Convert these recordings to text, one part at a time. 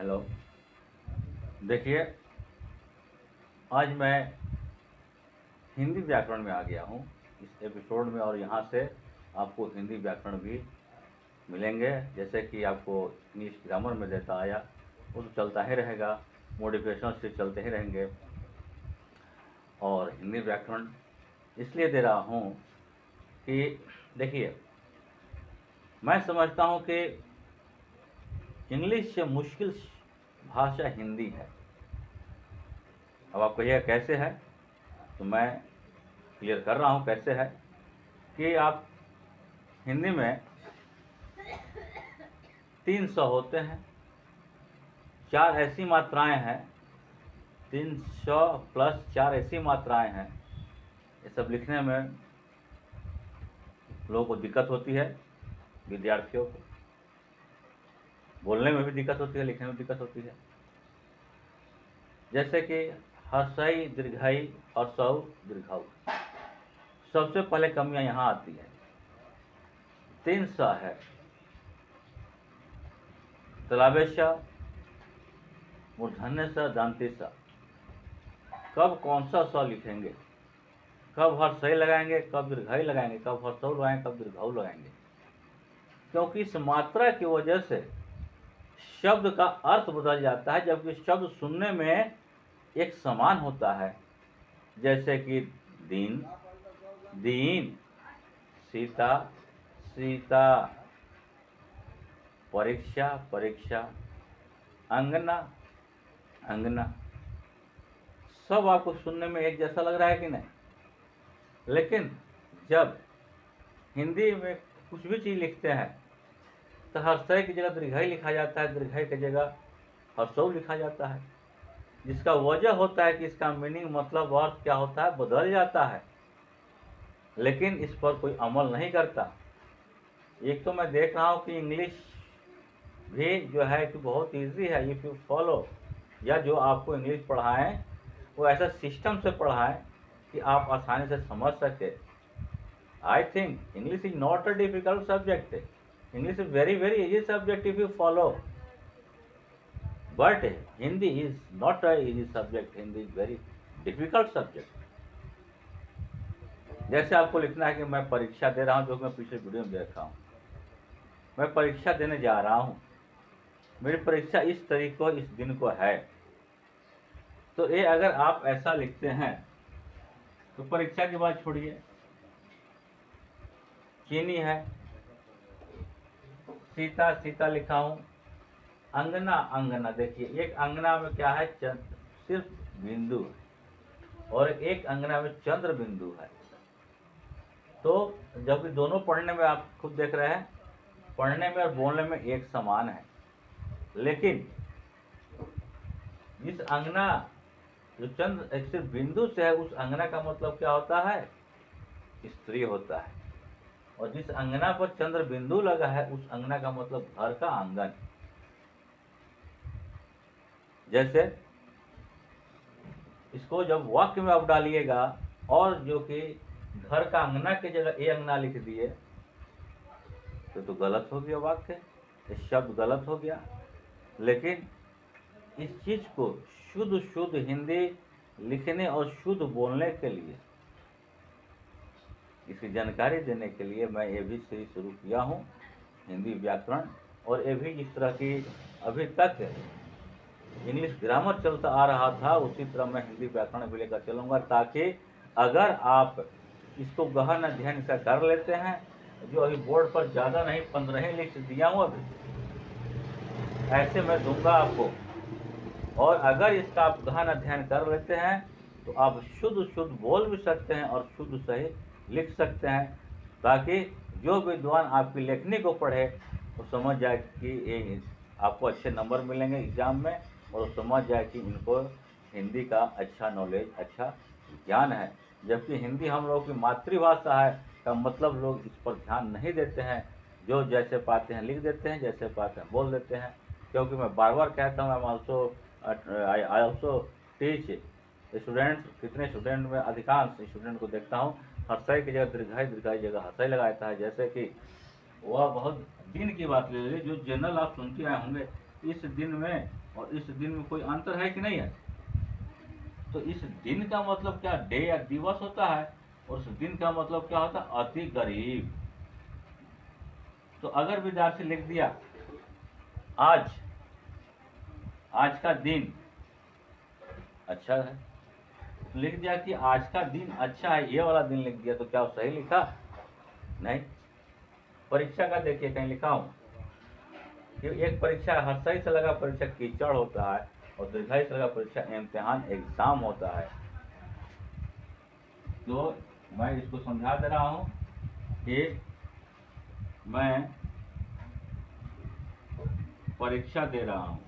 Hello. देखिए, आज मैं हिंदी व्याकरण में आ गया हूँ इस एपिसोड में, और यहाँ से आपको हिंदी व्याकरण भी मिलेंगे। जैसे कि आपको इंग्लिश ग्रामर में देता आया, वो तो चलता ही रहेगा, मोटिवेशनल से चलते ही रहेंगे। और हिंदी व्याकरण इसलिए दे रहा हूँ कि देखिए, मैं समझता हूँ कि इंग्लिश से मुश्किल भाषा हिंदी है। अब आप कहिएगा कैसे है, तो मैं क्लियर कर रहा हूँ कैसे है। कि आप हिंदी में 300 होते हैं, 4 ऐसी मात्राएं हैं, 300 प्लस 4 ऐसी मात्राएं हैं, ये सब लिखने में लोगों को दिक्कत होती है। विद्यार्थियों को बोलने में भी दिक्कत होती है, लिखने में दिक्कत होती है। जैसे कि हर्षई, दीर्घई और सौ दीर्घऊ, सबसे पहले कमियां यहाँ आती है। 300 है, तलाबेश, मूर्धन्य स, दांती स। कब कौन सा स लिखेंगे, कब हर्षई लगाएंगे, कब दीर्घई लगाएंगे, कब हर्षऊ लगाएंगे, कब दीर्घऊ लगाएंगे। क्योंकि इस मात्रा की वजह से शब्द का अर्थ बदल जाता है, जबकि शब्द सुनने में एक समान होता है। जैसे कि दिन, दीन, सीता, सीता, परीक्षा, परीक्षा, अंगना, अंगना। सब आपको सुनने में एक जैसा लग रहा है कि नहीं? लेकिन जब हिंदी में कुछ भी चीज़ लिखते हैं तो हर्षई की जगह दीर्घई लिखा जाता है, दीर्घई की जगह हर्षऊ लिखा जाता है, जिसका वजह होता है कि इसका मीनिंग, मतलब अर्थ क्या होता है, बदल जाता है। लेकिन इस पर कोई अमल नहीं करता। एक तो मैं देख रहा हूँ कि इंग्लिश भी जो है कि बहुत इजी है, इफ़ यू फॉलो, या जो आपको इंग्लिश पढ़ाएं वो ऐसा सिस्टम से पढ़ाएं कि आप आसानी से समझ सके। I think English is not a difficult subject. English is very very easy subject if you follow, but Hindi is not a easy subject, Hindi is very difficult subject. जैसे आपको लिखना है कि मैं परीक्षा दे रहा हूँ, जो मैं पिछले वीडियो में देखा हूँ, मैं परीक्षा देने जा रहा हूँ, मेरी परीक्षा इस तारीख को, इस दिन को है। तो ये अगर आप ऐसा लिखते हैं तो परीक्षा की बात छोड़िए। चीनी है, सीता, सीता लिखा हूँ, अंगना, अंगना। देखिए, एक अंगना में क्या है, सिर्फ बिंदु है, और एक अंगना में चंद्र बिंदु है। तो जबकि दोनों पढ़ने में, आप खुद देख रहे हैं, पढ़ने में और बोलने में एक समान है, लेकिन जिस अंगना जो चंद्र सिर्फ बिंदु से है, उस अंगना का मतलब क्या होता है, स्त्री होता है। और जिस अंगना पर चंद्र बिंदु लगा है, उस अंगना का मतलब घर का आंगन। जैसे इसको जब वाक्य में आप डालिएगा, और जो कि घर का अंगना की जगह ए अंगना लिख दिए, तो गलत हो गया वाक्य, शब्द गलत हो गया। लेकिन इस चीज को शुद्ध शुद्ध हिंदी लिखने और शुद्ध बोलने के लिए, इसकी जानकारी देने के लिए मैं ये भी सीरीज शुरू किया हूँ, हिंदी व्याकरण। और ये भी जिस तरह की अभी तक इंग्लिश ग्रामर चलता आ रहा था, उसी तरह मैं हिंदी व्याकरण भी लेकर चलूँगा, ताकि अगर आप इसको गहन अध्ययन इसका कर लेते हैं, जो अभी बोर्ड पर ज़्यादा नहीं, 15 ही लिस्ट दिया हूँ अभी, ऐसे मैं दूंगा आपको। और अगर इसका आप गहन अध्ययन कर लेते हैं तो आप शुद्ध शुद्ध बोल भी सकते हैं और शुद्ध सही लिख सकते हैं, ताकि जो विद्वान आपकी लेखनी को पढ़े वो समझ जाए कि आपको अच्छे नंबर मिलेंगे एग्जाम में, और वो समझ जाए कि इनको हिंदी का अच्छा नॉलेज, अच्छा ज्ञान है। जबकि हिंदी हम लोगों की मातृभाषा है, का मतलब लोग इस पर ध्यान नहीं देते हैं, जो जैसे पाते हैं लिख देते हैं, जैसे पाते हैं बोल देते हैं। क्योंकि मैं बार बार कहता हूँ, आई ऑल्सो टीच स्टूडेंट्स। कितने स्टूडेंट में, अधिकांश स्टूडेंट को देखता हूँ हर्षई की जगह दीर्घई, दीर्घई जगह हर्षई लगाता है। जैसे कि वह बहुत दिन की बात ले लीजिए, जो जनरल आप सुनते आए होंगे, इस दिन में और इस दिन में कोई अंतर है कि नहीं है? तो इस दिन का मतलब क्या डे या दिवस होता है, और उस दिन का मतलब क्या होता है? अति करीब। तो अगर विद्यार्थी लिख दिया आज, आज का दिन अच्छा है, लिख दिया कि आज का दिन अच्छा है, ये वाला दिन लिख दिया, तो क्या वो सही लिखा? नहीं। परीक्षा का देखिए कहीं लिखा हूँ कि एक परीक्षा हर्षई से लगा परीक्षा कीचड़ होता है, और दीर्घाई से लगा परीक्षा इम्तिहान एग्जाम होता है। तो मैं इसको समझा दे रहा हूँ कि मैं परीक्षा दे रहा हूँ।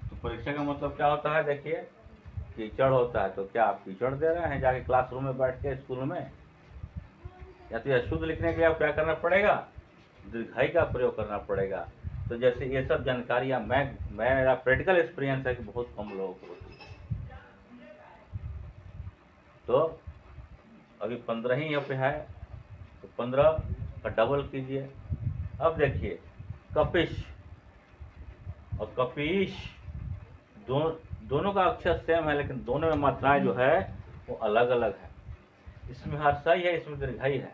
तो परीक्षा का मतलब क्या होता है? देखिए, कीचड़ होता है, तो क्या आप कीचड़ दे रहे हैं जाके क्लासरूम में बैठ के स्कूल में? या तो यह शुद्ध लिखने के लिए आप क्या करना पड़ेगा? दीर्घाई का प्रयोग करना पड़ेगा। तो जैसे ये सब जानकारियाँ मेरा प्रैक्टिकल एक्सपीरियंस है कि बहुत कम लोगों को होती है। तो अभी 15 ही यहाँ पे है, तो 15 का डबल कीजिए। अब देखिए, कपिश और कपीश दोनों का अक्षर सेम है, लेकिन दोनों में मात्राएं जो है वो अलग अलग है। इसमें हर्षई है, इसमें दीर्घाई है।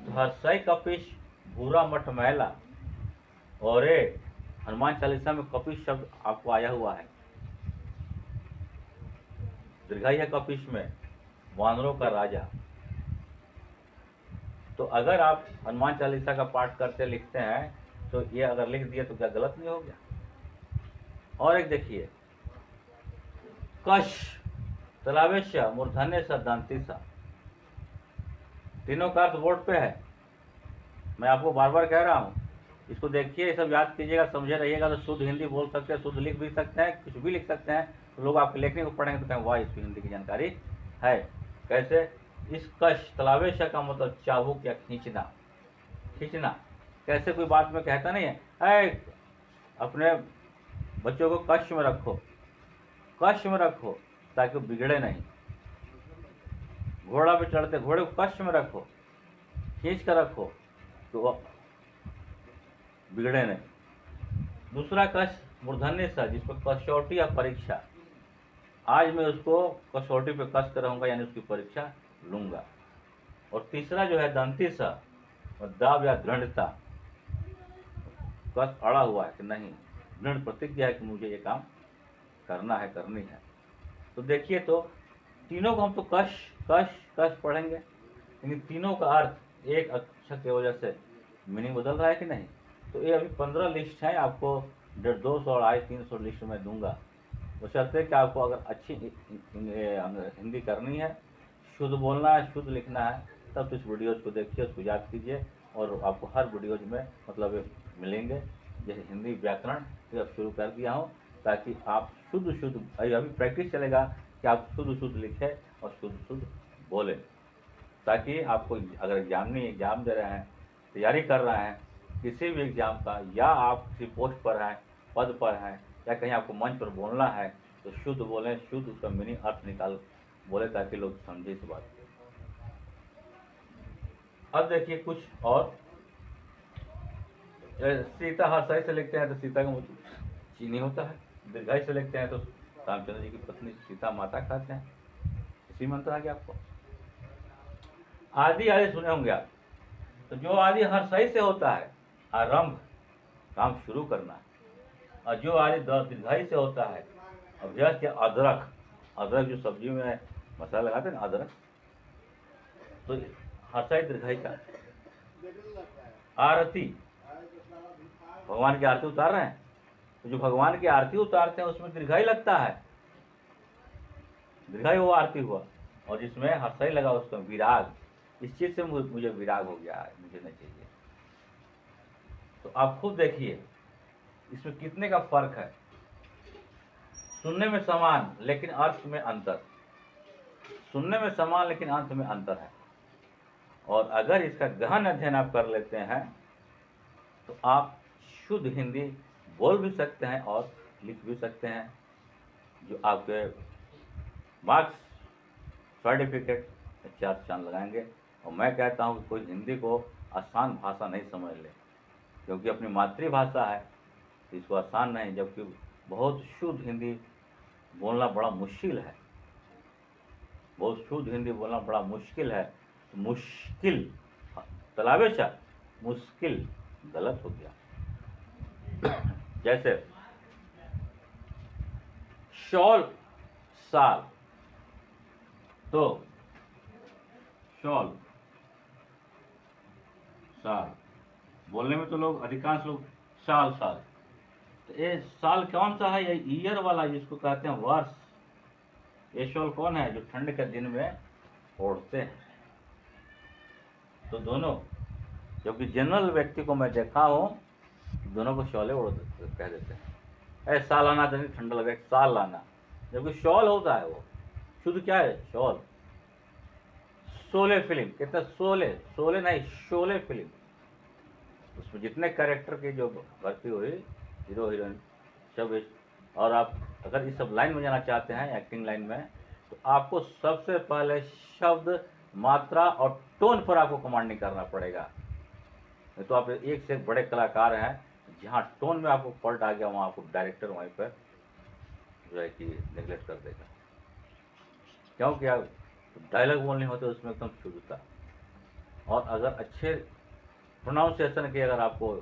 तो हर्षई कपिश भूरा मठ मैला, और हनुमान चालीसा में कपिश शब्द आपको आया हुआ है। दीर्घाई है कपिश में, वानरों का राजा। तो अगर आप हनुमान चालीसा का पाठ करते लिखते हैं, तो ये अगर लिख दिए तो क्या गलत नहीं हो गया? और एक देखिए, कश तलावेश मूर्धन्य सा दांती सा, तीनों का अर्थ बोर्ड पे है। मैं आपको बार बार कह रहा हूँ, इसको देखिए, ये सब याद कीजिएगा, समझे रहिएगा, तो शुद्ध हिंदी बोल सकते हैं, शुद्ध लिख भी सकते हैं, कुछ भी लिख सकते हैं। तो लोग आपके लिखने को पढ़ेंगे तो कहें वाह, इसकी हिंदी की जानकारी है। कैसे? इस कश तलावेश का मतलब चाबुक या खींचना। खींचना कैसे? कोई बात में कहता नहीं है, अपने बच्चों को कश में रखो, कश में रखो, ताकि वो बिगड़े नहीं। घोड़ा पे चढ़ते घोड़े को कश में रखो, खींच कर रखो, तो वो बिगड़े नहीं। दूसरा कश मूर्धन्य सा, जिसमें कसौटी या परीक्षा। आज मैं उसको कसौटी पे कस कर रहूंगा, यानी उसकी परीक्षा लूंगा। और तीसरा जो है दंती सा, दाव या दृढ़ता, कस अड़ा हुआ है कि नहीं, दृढ़ प्रतिज्ञा है कि मुझे ये काम करना है, करनी है। तो देखिए, तो तीनों को हम तो कश कश कश पढ़ेंगे, लेकिन तीनों का अर्थ एक अक्षर की वजह से मीनिंग बदल रहा है कि नहीं? तो ये अभी 15 लिस्ट है, आपको 150 और 350 लिस्ट में दूंगा। बशर्ते कि आपको अगर अच्छी हिंदी करनी है, शुद्ध बोलना है, शुद्ध लिखना है, तब तो इस वीडियोज़ को देखिए, उसको याद कीजिए, और आपको हर वीडियोज़ में मतलब मिलेंगे। जैसे हिंदी व्याकरण ये अब शुरू कर दिया हूँ, ताकि आप शुद्ध शुद्ध अभी प्रैक्टिस चलेगा कि आप शुद्ध शुद्ध लिखें और शुद्ध शुद्ध बोलें, ताकि आपको अगर एग्ज़ाम दे रहे हैं, तैयारी कर रहे हैं किसी भी एग्ज़ाम का, या आप किसी पोस्ट पर हैं, पद पर हैं, या कहीं आपको मंच पर बोलना है, तो शुद्ध बोलें, शुद्ध उसका मीनिंग अर्थ निकाल बोले, ताकि लोग समझे इस बात को। अब देखिए कुछ और, सीता हर्षई से लिखते हैं तो सीता का मतलब चीनी होता है, दीर्घाई से लिखते हैं तो रामचंद्र जी की पत्नी सीता माता कहते हैं। इसी में अंतर आ गया आपको। आदि आदि सुने होंगे आप, तो जो आदि हर्षई से होता है, आरंभ, काम शुरू करना, और जो आदि दीर्घाई से होता है, अभ्यास या अदरक, अदरक जो सब्जी में मसाला लगाते हैं ना, अदरक, तो हर्षई दीर्घाई का। आरती, भगवान की आरती उतार रहे हैं, तो जो भगवान की आरती उतारते हैं उसमें दीर्घाई लगता है, दीर्घाई वो आरती हुआ। और जिसमें हर्षई लगा उसका विराग, इस चीज से मुझे विराग हो गया है, मुझे नहीं चाहिए। तो आप खुद देखिए इसमें कितने का फर्क है। सुनने में समान लेकिन अर्थ में अंतर, सुनने में समान लेकिन अर्थ में अंतर है। और अगर इसका गहन अध्ययन आप कर लेते हैं, तो आप शुद्ध हिंदी बोल भी सकते हैं और लिख भी सकते हैं। जो आपके मार्क्स सर्टिफिकेट 4 चांद लगाएंगे। और मैं कहता हूँ कि कोई हिंदी को आसान भाषा नहीं समझ ले, क्योंकि अपनी मातृभाषा है, इसको आसान नहीं, जबकि बहुत शुद्ध हिंदी बोलना बड़ा मुश्किल है, बहुत शुद्ध हिंदी बोलना बड़ा मुश्किल है। मुश्किल तलावेशा मुश्किल गलत हो गया। जैसे शॉल साल, तो शॉल साल बोलने में तो लोग अधिकांश लोग साल साल, तो ये साल कौन सा है? ये ईयर वाला जिसको कहते हैं वर्ष। ये शॉल कौन है? जो ठंड के दिन में ओढ़ते हैं। तो दोनों, जबकि जनरल व्यक्ति को मैं देखा हूँ, दोनों को शॉले ओढ़ कह देते हैं। अरे साल आना तो नहीं, ठंडा लगे साल लाना, जबकि शॉल होता है वो। शुद्ध क्या है? शॉल। शोले फिल्म, कितने शोले, शोले नहीं शोले फिल्म, उसमें जितने कैरेक्टर की जो भर्ती हुई, हीरो हीरोइन सब। और आप अगर इस सब लाइन में जाना चाहते हैं, एक्टिंग लाइन में, तो आपको सबसे पहले शब्द, मात्रा और टोन पर आपको कमांडिंग करना पड़ेगा। नहीं तो आप एक से एक बड़े कलाकार हैं, जहाँ टोन में आपको फॉल्ट आ गया, वहाँ आपको डायरेक्टर वहीं पर जो है कि नेगलेक्ट कर देगा। क्योंकि आप डायलॉग बोलने होते उसमें एकदम शुद्धता। और अगर अच्छे प्रोनाउंसिएशन की अगर आपको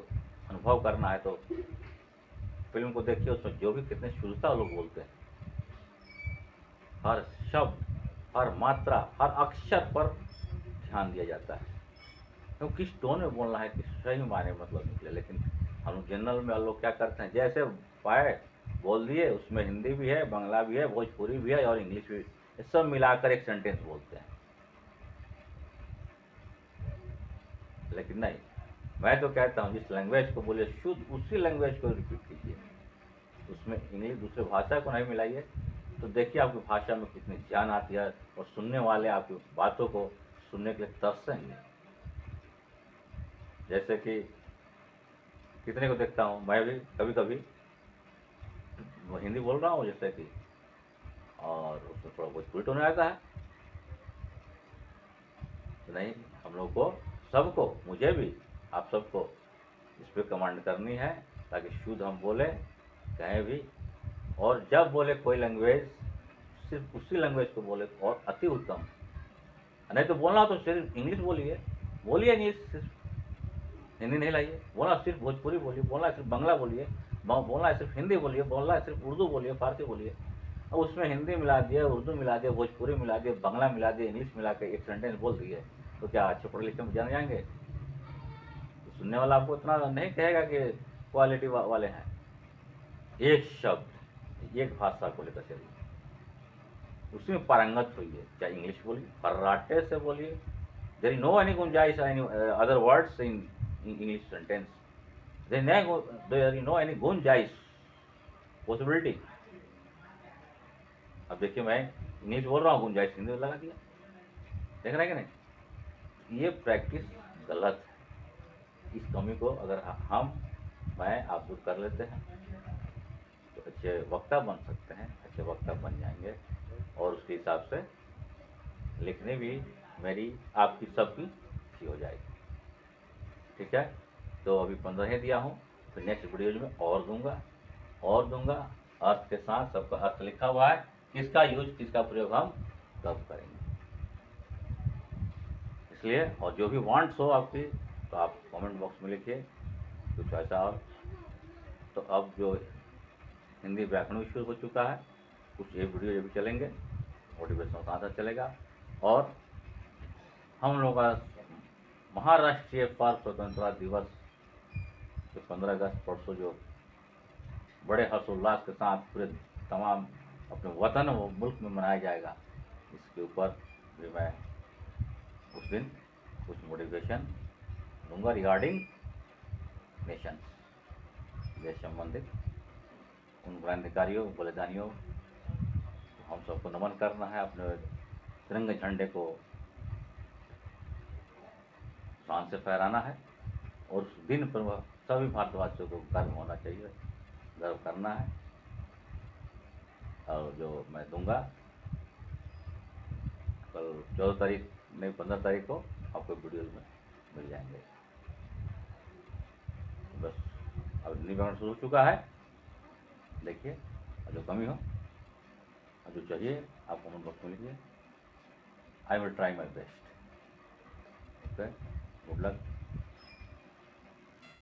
अनुभव करना है, तो फिल्म को देखिए, उसमें जो भी कितने शुद्धता लोग बोलते हैं, हर शब्द, हर मात्रा, हर अक्षर पर ध्यान दिया जाता है। तो किस टोन में बोलना है, किस सही मायने मतलब निकले। लेकिन हम जनरल में लोग क्या करते हैं, जैसे पाए बोल दिए, उसमें हिंदी भी है, बांग्ला भी है, भोजपुरी भी है और इंग्लिश भी, ये सब मिलाकर एक सेंटेंस बोलते हैं। लेकिन नहीं, मैं तो कहता हूँ जिस लैंग्वेज को बोले शुद्ध, उसी लैंग्वेज को रिपीट कीजिए, उसमें इंग्लिश दूसरे भाषा को नहीं मिलाइए। तो देखिए आपकी भाषा में कितनी जान आती है, और सुनने वाले आपकी बातों को सुनने के लिए तरसेंगे। जैसे कि कितने को देखता हूँ मैं भी, कभी कभी वो हिंदी बोल रहा हूँ जैसे कि, और उसमें थोड़ा भोजपुरी टोन आता है। तो नहीं, हम लोग को, सबको, मुझे भी, आप सबको इस पर कमांड करनी है, ताकि शुद्ध हम बोले कहीं भी। और जब बोले कोई लैंग्वेज, सिर्फ उसी लैंग्वेज को बोले और अति उत्तम। नहीं तो बोलना तो सिर्फ इंग्लिश बोलिए, बोलिए इंग्लिश, सिर्फ हिंदी नहीं लाइए। बोलना सिर्फ भोजपुरी बोलिए, बोलना सिर्फ बांग्ला बोलिए, बोलना सिर्फ हिंदी बोलिए, बोलना सिर्फ उर्दू बोलिए, फारसी बोलिए। अब उसमें हिंदी मिला दिए, उर्दू मिला दिए, भोजपुरी मिला दिए, बांग्ला मिला दिए, इंग्लिश मिला के एक सेंटेंस बोल दिए, तो क्या अच्छे पढ़े लिखे में जान जाएंगे? तो सुनने वाला आपको इतना नहीं कहेगा कि क्वालिटी वाले हैं। एक शब्द, एक भाषा को लेकर चलिए, उसमें पारंगत होइए, चाहे इंग्लिश बोलिए, फर्राटे से बोलिए। देयर इज नो एनी गुंजाइश any other words in English sentence. There is no any गुंजाइश, पॉसिबिलिटी। अब देखिए, मैं इंग्लिश बोल रहा हूँ, गुंजाइश हिंदी में लगा दिया, देख रहे हैं कि नहीं? ये प्रैक्टिस गलत है। इस कमी को अगर मैं आप दूर कर लेते हैं, तो अच्छे वक्ता बन सकते हैं, अच्छे वक्ता बन जाएंगे। और उसके हिसाब से लिखने भी मेरी, आपकी, सबकी अच्छी हो जाएगी। ठीक है, तो अभी 15 ही दिया हूँ, तो नेक्स्ट वीडियो में और दूंगा अर्थ के साथ, सबका अर्थ लिखा हुआ है, किसका यूज, किसका प्रयोग हम कब करेंगे। इसलिए, और जो भी वांट्स हो आपकी, तो आप कमेंट बॉक्स में लिखिए कुछ ऐसा। और तो अब जो हिंदी व्याकरण शुरू हो चुका है, कुछ ये वीडियो जो भी चलेंगे, मोटिवेशनल साथ चलेगा। और हम लोग का महाराष्ट्रीय पर्व स्वतंत्रता दिवस जो 15 अगस्त परसों जो बड़े हर्षोल्लास के साथ पूरे तमाम अपने वतन व मुल्क में मनाया जाएगा, इसके ऊपर भी मैं उस दिन कुछ मोटिवेशन दूंगा रिगार्डिंग नेशन, देश संबंधित उन क्रांतिकारियों, बलिदानियों, हम सबको नमन करना है, अपने तिरंगे झंडे को शान से फहराना है। और उस दिन पर वह सभी भारतवासियों को गर्व होना चाहिए, गर्व करना है। और जो मैं दूंगा कल 14 तारीख नहीं, 15 तारीख को आपको वीडियोज़ में मिल जाएंगे। बस अब हिंदी व्याकरण शुरू हो चुका है, देखिए, और जो कमी हो और जो चाहिए आप कमेंट बॉक्स में लिखिए। I will try my best. Okay, good luck.